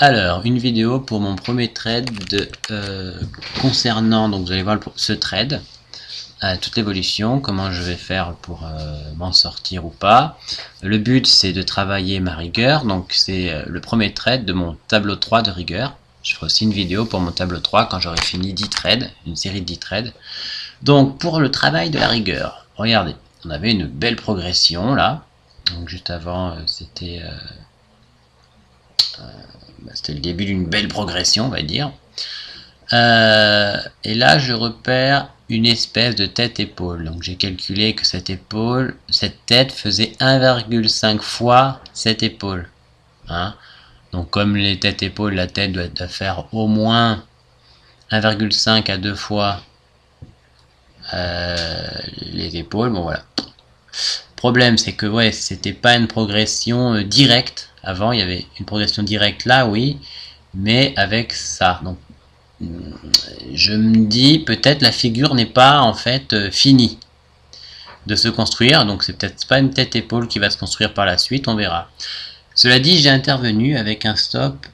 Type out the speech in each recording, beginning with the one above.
Alors, une vidéo pour mon premier trade concernant, donc vous allez voir ce trade, toute l'évolution, comment je vais faire pour m'en sortir ou pas. Le but c'est de travailler ma rigueur, donc c'est le premier trade de mon tableau 3 de rigueur. Je ferai aussi une vidéo pour mon tableau 3 quand j'aurai fini 10 trades, une série de 10 trades. Donc pour le travail de la rigueur, regardez, on avait une belle progression là. Donc juste avant c'était le début d'une belle progression, on va dire. Et là, je repère une espèce de tête-épaule. Donc, j'ai calculé que cette tête faisait 1,5 fois cette épaule. Hein, donc, comme les têtes-épaules, la tête doit faire au moins 1,5 à 2 fois les épaules. Bon, voilà. Le problème, c'est que ouais, c'était pas une progression directe. Avant, il y avait une progression directe là, oui, mais avec ça. Donc, je me dis peut-être la figure n'est pas en fait finie de se construire, donc c'est peut-être pas une tête épaule qui va se construire par la suite, on verra. Cela dit, j'ai intervenu avec un stop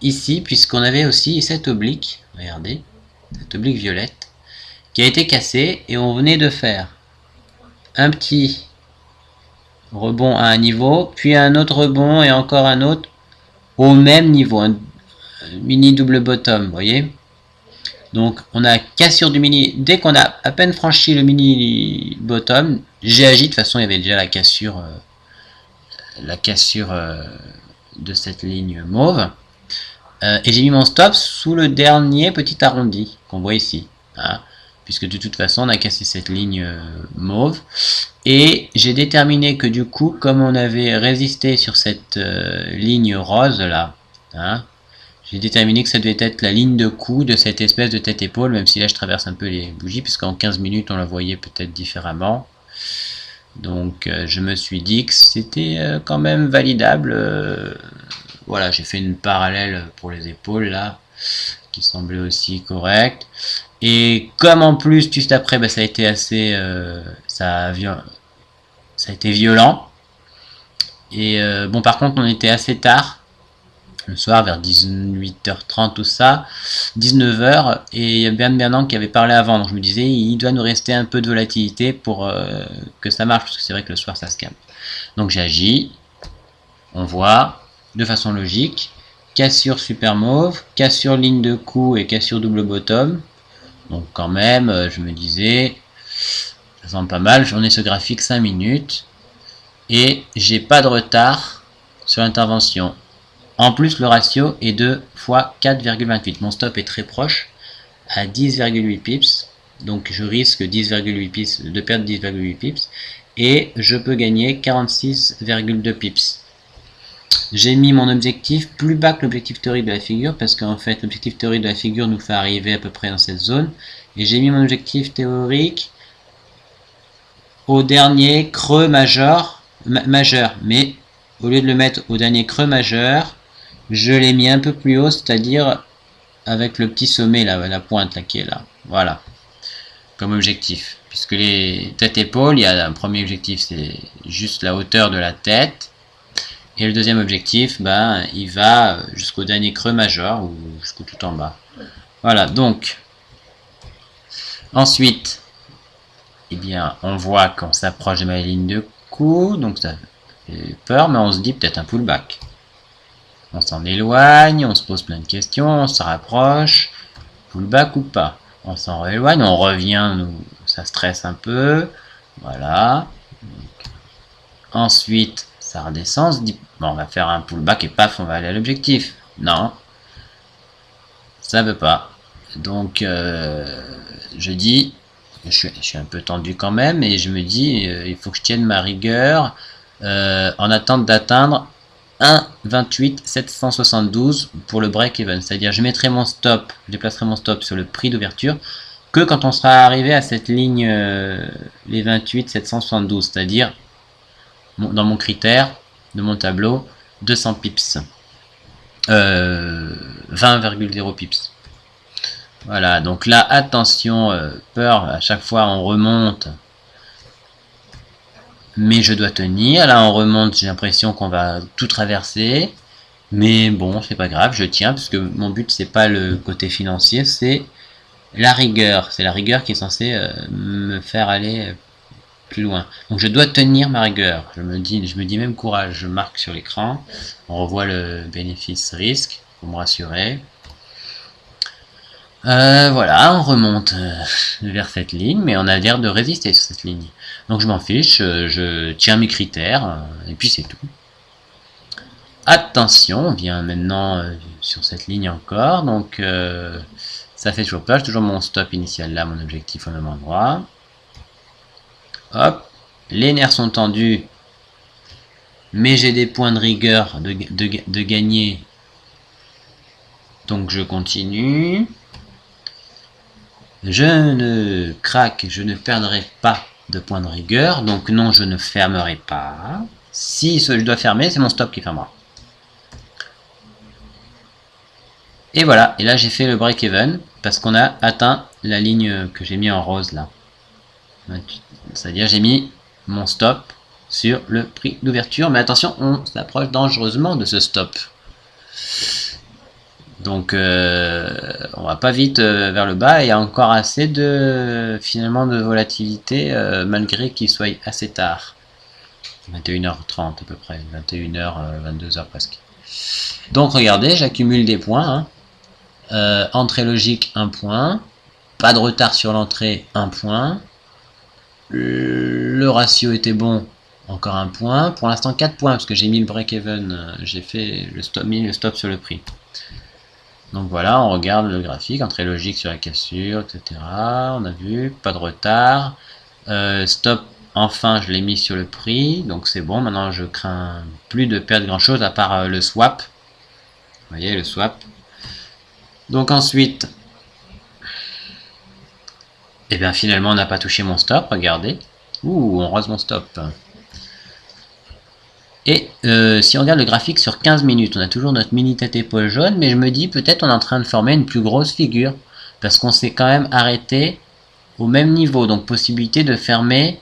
ici, puisqu'on avait aussi cette oblique, regardez, cette oblique violette, qui a été cassée, et on venait de faire un petit rebond à un niveau, puis un autre rebond et encore un autre au même niveau, un mini double bottom, vous voyez. Donc on a cassure du mini, dès qu'on a à peine franchi le mini bottom, j'ai agi, de toute façon il y avait déjà la cassure de cette ligne mauve, et j'ai mis mon stop sous le dernier petit arrondi qu'on voit ici, hein, puisque de toute façon on a cassé cette ligne mauve, et j'ai déterminé que du coup, comme on avait résisté sur cette ligne rose là, hein, j'ai déterminé que ça devait être la ligne de coup de cette espèce de tête-épaule, même si là je traverse un peu les bougies, puisqu'en 15 minutes on la voyait peut-être différemment. Donc je me suis dit que c'était quand même validable. Voilà, j'ai fait une parallèle pour les épaules là, qui semblait aussi correcte. Et comme en plus, juste après, bah, ça a été assez... ça a été violent. Et bon, par contre, on était assez tard, le soir, vers 18h30, tout ça, 19h, et il y a Bernard qui avait parlé avant, donc je me disais, il doit nous rester un peu de volatilité pour que ça marche, parce que c'est vrai que le soir, ça se calme. Donc j'ai agi, on voit, de façon logique, cassure super mauve, cassure ligne de coup et cassure double bottom. Donc quand même, je me disais, ça semble pas mal, j'en ai ce graphique 5 minutes, et j'ai pas de retard sur l'intervention. En plus, le ratio est de fois 4,28. Mon stop est très proche, à 10,8 pips, donc je risque 10,8 pips, de perdre 10,8 pips, et je peux gagner 46,2 pips. J'ai mis mon objectif plus bas que l'objectif théorique de la figure, parce qu'en fait l'objectif théorique de la figure nous fait arriver à peu près dans cette zone, et j'ai mis mon objectif théorique au dernier creux majeur, mais au lieu de le mettre au dernier creux majeur, je l'ai mis un peu plus haut, c'est-à-dire avec le petit sommet là, la pointe là qui est là, voilà, comme objectif. Puisque les têtes-épaules, il y a un premier objectif, c'est juste la hauteur de la tête. Et le deuxième objectif, ben, il va jusqu'au dernier creux majeur, ou jusqu'au tout en bas. Voilà, donc, ensuite, eh bien, on voit qu'on s'approche de ma ligne de coup, donc ça fait peur, mais on se dit peut-être un pullback. On s'en éloigne, on se pose plein de questions, on se rapproche, pullback ou pas. On s'en éloigne, on revient, ça stresse un peu, voilà. Ensuite, ça redescend, on se dit, bon, on va faire un pullback et paf, on va aller à l'objectif. Non, ça veut pas. Donc, je dis, je suis un peu tendu quand même, et je me dis, il faut que je tienne ma rigueur en attente d'atteindre 1,28 772 pour le break-even, c'est-à-dire je mettrai mon stop, je déplacerai mon stop sur le prix d'ouverture que quand on sera arrivé à cette ligne, les 28 772, c'est-à-dire dans mon critère de mon tableau 200 pips, 20,0 pips. Voilà, donc là attention, peur, à chaque fois on remonte, mais je dois tenir. Là on remonte, j'ai l'impression qu'on va tout traverser, Mais bon, c'est pas grave, je tiens, parce que mon but, c'est pas le côté financier, c'est la rigueur. C'est la rigueur qui est censée me faire aller plus loin. Donc je dois tenir ma rigueur. Je me dis même courage. Je marque sur l'écran. On revoit le bénéfice-risque pour me rassurer. Voilà, on remonte vers cette ligne, mais on a l'air de résister sur cette ligne. Donc je m'en fiche, je tiens mes critères, et puis c'est tout. Attention, on vient maintenant sur cette ligne encore, donc ça fait toujours peur, j'ai toujours mon stop initial là, mon objectif au même endroit. Hop, les nerfs sont tendus, mais j'ai des points de rigueur de gagner, donc je continue. Je ne craque, je ne perdrai pas de points de rigueur, donc non, je ne fermerai pas. Si je dois fermer, c'est mon stop qui fermera. Et voilà, et là j'ai fait le break-even, parce qu'on a atteint la ligne que j'ai mis en rose là. C'est-à-dire j'ai mis mon stop sur le prix d'ouverture, mais attention, on s'approche dangereusement de ce stop. Donc on va pas vite vers le bas, et il y a encore assez de finalement de volatilité malgré qu'il soit assez tard. 21h30 à peu près, 21h, 22h presque. Donc regardez, j'accumule des points. Entrée logique 1 point, pas de retard sur l'entrée 1 point. Le ratio était bon, encore 1 point. Pour l'instant 4 points parce que j'ai mis le break-even, j'ai fait mis le stop sur le prix. Donc voilà, on regarde le graphique, entrée logique sur la cassure, etc. On a vu, pas de retard. Stop, enfin je l'ai mis sur le prix, donc c'est bon, maintenant je crains plus de perdre grand chose à part le swap. Vous voyez le swap. Donc ensuite, et bien finalement on n'a pas touché mon stop, regardez. Ouh, on rose mon stop. Et si on regarde le graphique sur 15 minutes, on a toujours notre mini tête épaule jaune, mais je me dis peut-être on est en train de former une plus grosse figure, parce qu'on s'est quand même arrêté au même niveau, donc possibilité de fermer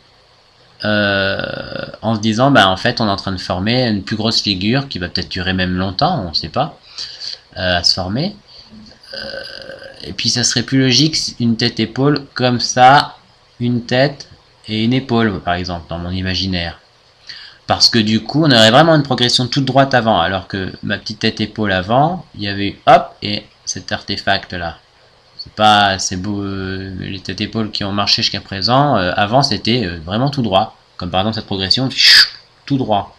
en se disant bah en fait on est en train de former une plus grosse figure qui va peut-être durer même longtemps, on ne sait pas, à se former. Et puis ça serait plus logique une tête épaule comme ça, une tête et une épaule par exemple dans mon imaginaire. Parce que du coup, on aurait vraiment une progression toute droite avant, alors que ma petite tête épaule avant, il y avait eu hop et cet artefact là. C'est pas, c'est beau, les têtes épaules qui ont marché jusqu'à présent. Avant, c'était vraiment tout droit, comme par exemple cette progression, tout droit.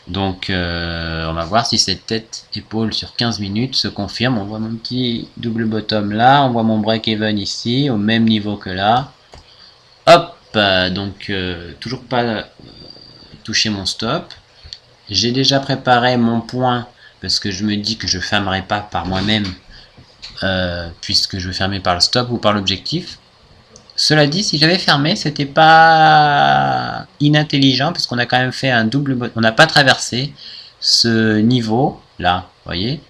Donc, on va voir si cette tête épaule sur 15 minutes se confirme. On voit mon petit double bottom là, on voit mon break even ici, au même niveau que là. Hop, donc toujours pas toucher mon stop. J'ai déjà préparé mon point parce que je me dis que je fermerai pas par moi-même puisque je vais fermer par le stop ou par l'objectif. Cela dit, si j'avais fermé, c'était pas inintelligent parce qu'on a quand même fait un double, on n'a pas traversé ce niveau là, voyez.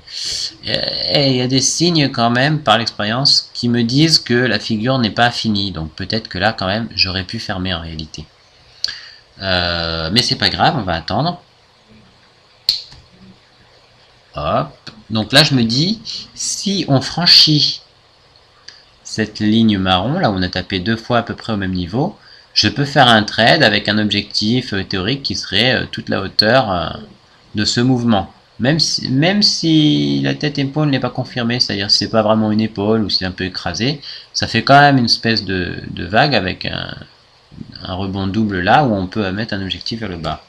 Et il y a des signes quand même par l'expérience qui me disent que la figure n'est pas finie, donc peut-être que là quand même j'aurais pu fermer en réalité. Mais c'est pas grave, on va attendre. Hop. Donc là, je me dis, si on franchit cette ligne marron, là où on a tapé 2 fois à peu près au même niveau, je peux faire un trade avec un objectif théorique qui serait toute la hauteur de ce mouvement. Même si la tête épaule n'est pas confirmée, c'est-à-dire si c'est pas vraiment une épaule ou si c'est un peu écrasé, ça fait quand même une espèce de vague avec un rebond double là où on peut mettre un objectif vers le bas.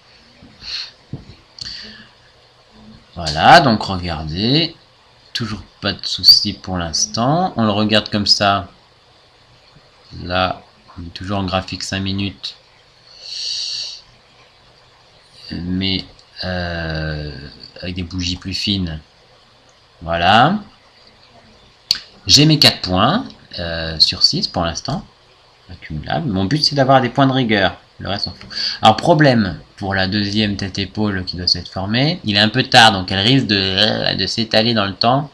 Voilà, donc regardez, toujours pas de soucis pour l'instant. On le regarde comme ça. Là, on est toujours en graphique 5 minutes. Mais avec des bougies plus fines. Voilà. J'ai mes 4 points sur 6 pour l'instant. Accumulable. Mon but c'est d'avoir des points de rigueur. Le reste on fout. Alors problème pour la deuxième tête épaule qui doit s'être formée. Il est un peu tard donc elle risque de s'étaler dans le temps.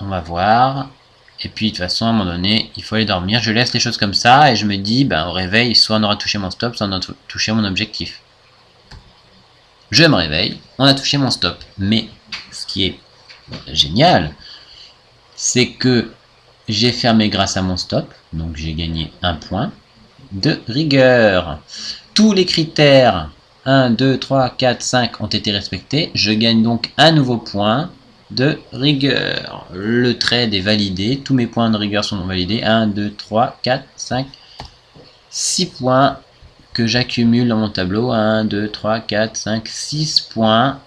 On va voir. Et puis de toute façon à un moment donné il faut aller dormir. Je laisse les choses comme ça et je me dis ben, au réveil soit on aura touché mon stop soit on aura touché mon objectif. je me réveille, on a touché mon stop. Mais ce qui est génial, c'est que j'ai fermé grâce à mon stop, donc j'ai gagné un point de rigueur. Tous les critères 1, 2, 3, 4, 5 ont été respectés. Je gagne donc un nouveau point de rigueur. Le trade est validé. Tous mes points de rigueur sont validés. 1, 2, 3, 4, 5, 6 points que j'accumule dans mon tableau. 1, 2, 3, 4, 5, 6 points.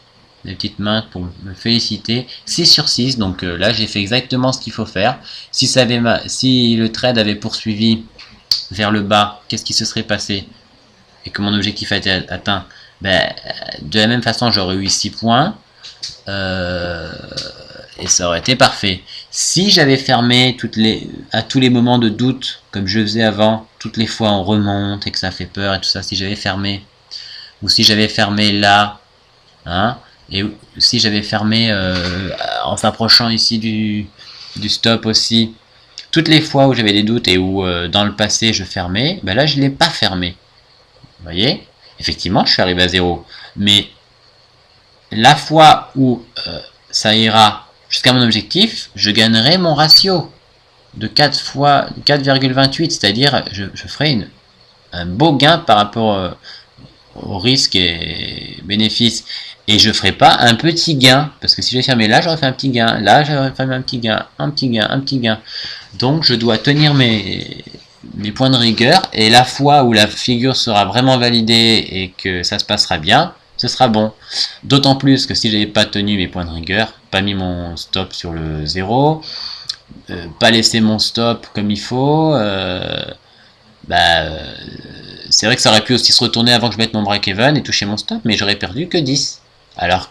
Des petites mains pour me féliciter. 6 sur 6. Donc là, j'ai fait exactement ce qu'il faut faire. Si le trade avait poursuivi vers le bas, qu'est-ce qui se serait passé? Et que mon objectif a été atteint, de la même façon, j'aurais eu 6 points. Et ça aurait été parfait. Si j'avais fermé à tous les moments de doute, comme je faisais avant, toutes les fois on remonte et que ça fait peur et tout ça, si j'avais fermé, ou si j'avais fermé là, hein, et si j'avais fermé en s'approchant ici du stop aussi, toutes les fois où j'avais des doutes et où dans le passé je fermais, là je ne l'ai pas fermé. Vous voyez? Effectivement, je suis arrivé à 0. Mais la fois où ça ira jusqu'à mon objectif, je gagnerai mon ratio de 4,28, c'est-à-dire je ferai un beau gain par rapport au risque et bénéfice. Et je ne ferai pas un petit gain, parce que si j'ai fermé là, j'aurais fait un petit gain, là, j'aurais fait un petit gain, un petit gain, un petit gain. Donc je dois tenir mes points de rigueur, et la fois où la figure sera vraiment validée et que ça se passera bien, ce sera bon. D'autant plus que si j'avais pas tenu mes points de rigueur, pas mis mon stop sur le 0, pas laissé mon stop comme il faut, c'est vrai que ça aurait pu aussi se retourner avant que je mette mon break-even et toucher mon stop, mais j'aurais perdu que 10. Alors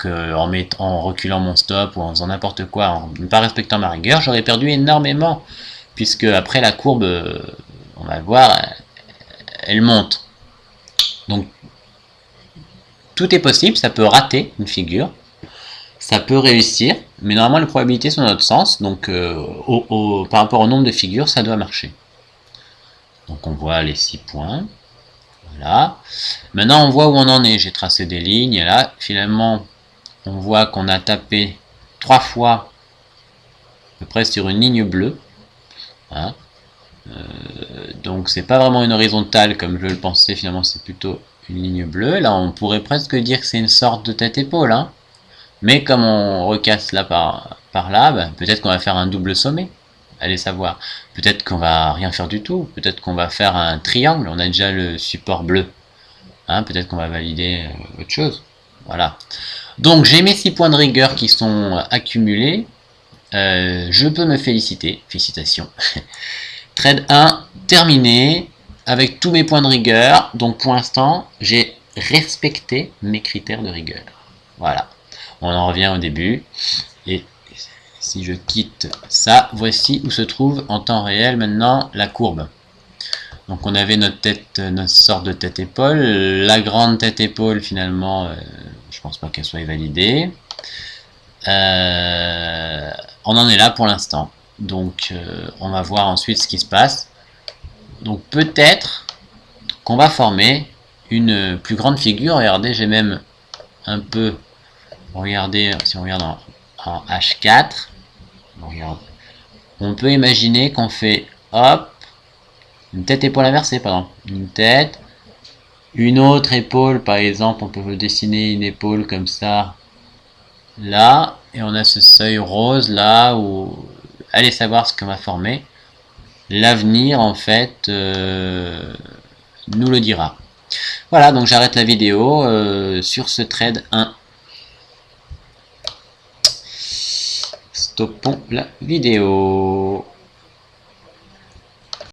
en reculant mon stop ou en faisant n'importe quoi, en ne pas respectant ma rigueur, j'aurais perdu énormément. Puisque après la courbe, on va le voir, elle monte. Donc tout est possible, ça peut rater une figure, ça peut réussir, mais normalement les probabilités sont dans notre sens, donc par rapport au nombre de figures, ça doit marcher. Donc on voit les 6 points. Voilà. Maintenant on voit où on en est. J'ai tracé des lignes et là finalement on voit qu'on a tapé 3 fois à peu près sur une ligne bleue. Hein. Donc c'est pas vraiment une horizontale comme je le pensais, finalement c'est plutôt une ligne bleue. Là on pourrait presque dire que c'est une sorte de tête-épaule. Hein. Mais comme on recasse là par là, peut-être qu'on va faire un double sommet. Allez savoir. Peut-être qu'on va rien faire du tout. Peut-être qu'on va faire un triangle. On a déjà le support bleu. Hein, peut-être qu'on va valider autre chose. Voilà. Donc j'ai mes 6 points de rigueur qui sont accumulés. Je peux me féliciter. Félicitations. Trade 1 terminé. Avec tous mes points de rigueur. Donc pour l'instant, j'ai respecté mes critères de rigueur. Voilà. On en revient au début. Et si je quitte ça, voici où se trouve en temps réel maintenant la courbe. Donc on avait notre sorte de tête-épaule. La grande tête-épaule finalement, je pense pas qu'elle soit validée. On en est là pour l'instant. Donc on va voir ensuite ce qui se passe. Donc peut-être qu'on va former une plus grande figure. Regardez, j'ai même un peu... Regardez, si on regarde en H4, on peut imaginer qu'on fait hop, une tête épaule inversée, pardon, une tête, une autre épaule, par exemple, on peut dessiner une épaule comme ça, là, et on a ce seuil rose là, où allez savoir ce qu'on va former. L'avenir, en fait, nous le dira. Voilà, donc j'arrête la vidéo sur ce trade 1. Stoppons la vidéo.